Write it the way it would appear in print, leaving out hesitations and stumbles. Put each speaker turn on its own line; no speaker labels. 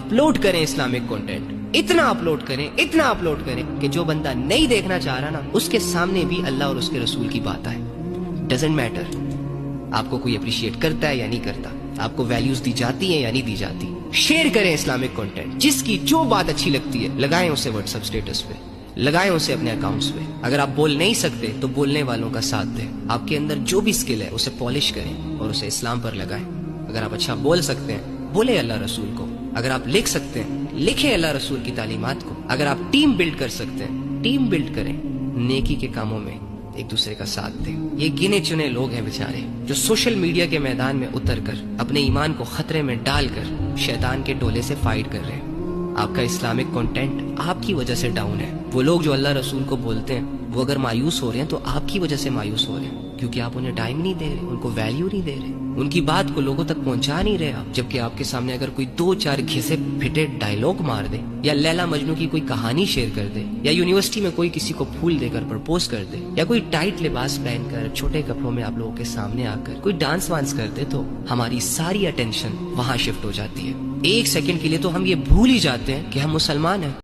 Upload करें Islamic content, इतना upload करें कि जो बंदा नहीं देखना चाह रहा ना, उसके सामने भी अल्लाह और उसके रसूल की बात आए। डजंट मैटर आपको कोई अप्रिशिएट करता है या नहीं करता, आपको वैल्यूज दी जाती है या नहीं दी जाती। शेयर करें इस्लामिक कंटेंट, जिसकी जो बात अच्छी लगती है लगाएं उसे व्हाट्सएप स्टेटस पे, लगाएं उसे अपने अकाउंट्स पे। अगर आप बोल नहीं सकते तो बोलने वालों का साथ दें। आपके अंदर जो भी स्किल है उसे पॉलिश करें और उसे इस्लाम पर लगाएं। अगर आप अच्छा बोल सकते हैं, बोले अल्लाह रसूल को। अगर आप लिख सकते हैं, लिखे अल्लाह रसूल की तालीमात को। अगर आप टीम बिल्ड कर सकते हैं, टीम बिल्ड करें। नेकी के कामों में एक दूसरे का साथ दें। ये गिने चुने लोग हैं बेचारे जो सोशल मीडिया के मैदान में उतरकर अपने ईमान को खतरे में डालकर शैतान के टोले से फाइट कर रहे हैं। आपका इस्लामिक कंटेंट आपकी वजह से डाउन है। वो लोग जो अल्लाह रसूल को बोलते हैं वो अगर मायूस हो रहे हैं तो आपकी वजह से मायूस हो रहे हैं, क्योंकि आप उन्हें टाइम नहीं दे रहे, उनको वैल्यू नहीं दे रहे, उनकी बात को लोगों तक पहुंचा नहीं रहे आप। जबकि आपके सामने अगर कोई 2-4 घिसे फिटे डायलॉग मार दे, या लैला मजनू की कोई कहानी शेयर कर दे, या यूनिवर्सिटी में कोई किसी को फूल देकर प्रपोज कर दे, या कोई टाइट लिबास पहनकर छोटे कपड़ों में आप लोगों के सामने आकर कोई डांस वांस कर दे, तो हमारी सारी अटेंशन वहां शिफ्ट हो जाती है। 1 सेकंड के लिए तो हम ये भूल ही जाते हैं कि हम मुसलमान हैं।